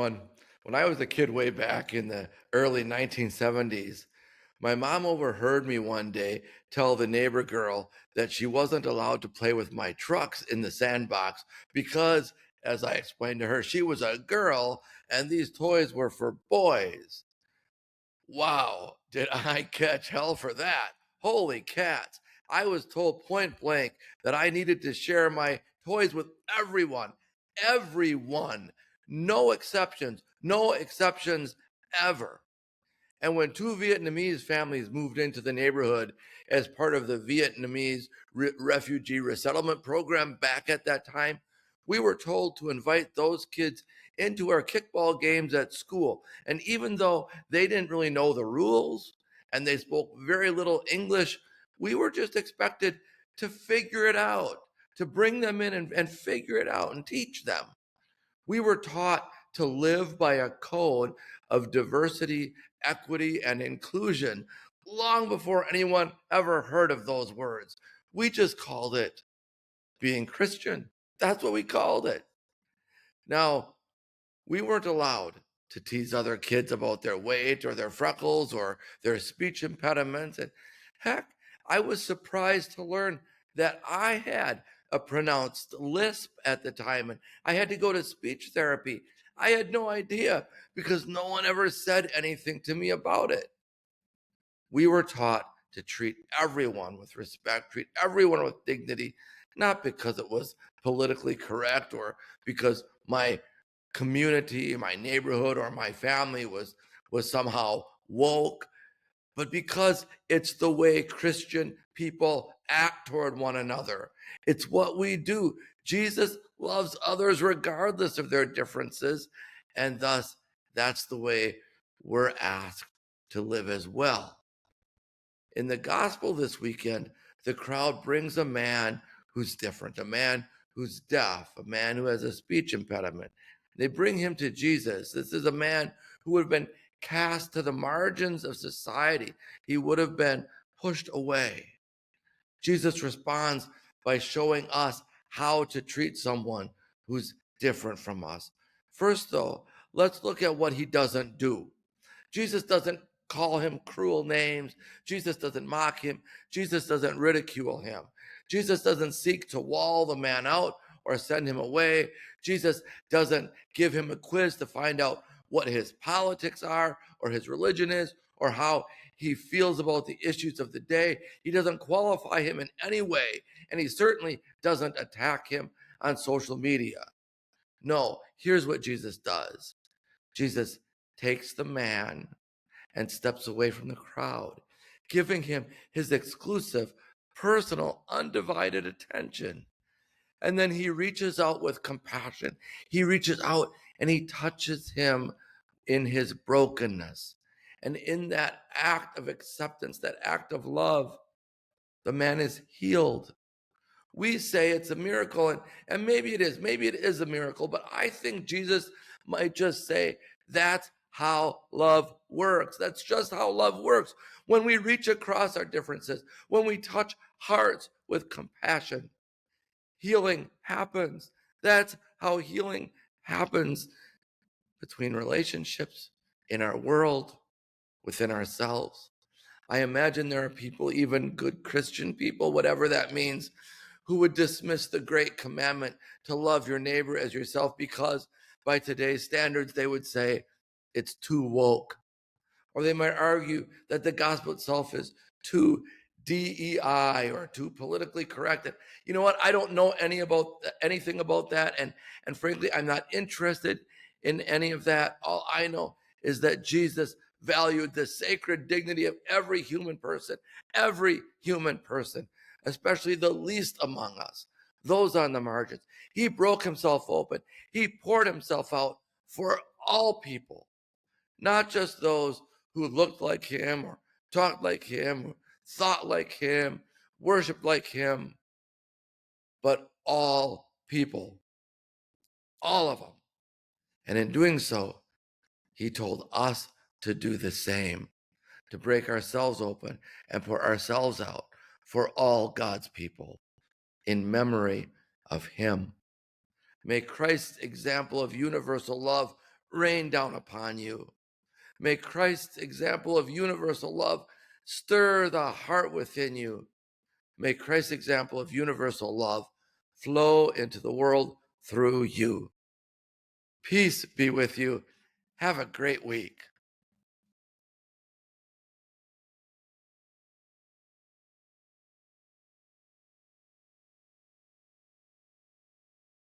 everyone. When I was a kid way back in the early 1970s, my mom overheard me one day tell the neighbor girl that she wasn't allowed to play with my trucks in the sandbox because, as I explained to her, she was a girl and these toys were for boys. Wow, did I catch hell for that? Holy cats. I was told point blank that I needed to share my toys with everyone. Everyone. No exceptions ever. And when two Vietnamese families moved into the neighborhood as part of the Vietnamese refugee resettlement program back at that time, we were told to invite those kids into our kickball games at school. And even though they didn't really know the rules and they spoke very little English, we were just expected to figure it out, to bring them in and figure it out and teach them. We were taught to live by a code of diversity, equity, and inclusion long before anyone ever heard of those words. We just called it being Christian. That's what we called it. Now, we weren't allowed to tease other kids about their weight or their freckles or their speech impediments. And heck, I was surprised to learn that I had a pronounced lisp at the time and I had to go to speech therapy. I had no idea because no one ever said anything to me about it. We were taught to treat everyone with respect, treat everyone with dignity, not because it was politically correct or because my community, my neighborhood, or my family was somehow woke, but because it's the way Christian people act toward one another. It's what we do. Jesus loves others regardless of their differences, and thus that's the way we're asked to live as well. In the gospel this weekend, the crowd brings a man who's different, a man who's deaf, a man who has a speech impediment. They bring him to Jesus. This is a man who would have been cast to the margins of society. He would have been pushed away. Jesus responds by showing us how to treat someone who's different from us. First, though, let's look at what he doesn't do. Jesus doesn't call him cruel names. Jesus doesn't mock him. Jesus doesn't ridicule him. Jesus doesn't seek to wall the man out or send him away. Jesus doesn't give him a quiz to find out what his politics are or his religion is or how he feels about the issues of the day. He doesn't qualify him in any way, and he certainly doesn't attack him on social media. No, here's what Jesus does. Jesus takes the man and steps away from the crowd, giving him his exclusive, personal, undivided attention. And then he reaches out with compassion. He reaches out and he touches him in his brokenness. And in that act of acceptance, that act of love, the man is healed. We say it's a miracle, and maybe it is a miracle, but I think Jesus might just say that's how love works. That's just how love works. When we reach across our differences, when we touch hearts with compassion, healing happens. That's how healing happens between relationships, in our world, within ourselves. I imagine there are people, even good Christian people, whatever that means, who would dismiss the great commandment to love your neighbor as yourself because by today's standards, they would say it's too woke. Or they might argue that the gospel itself is too DEI or too politically correct. And you know what? I don't know anything about that. And frankly, I'm not interested in any of that. All I know is that Jesus valued the sacred dignity of every human person, especially the least among us, those on the margins. He broke himself open. He poured himself out for all people, not just those who looked like him or talked like him, or thought like him, worshiped like him, but all people, all of them. And in doing so, he told us to do the same, to break ourselves open and pour ourselves out for all God's people in memory of him. May Christ's example of universal love rain down upon you. May Christ's example of universal love stir the heart within you. May Christ's example of universal love flow into the world through you. Peace be with you. Have a great week.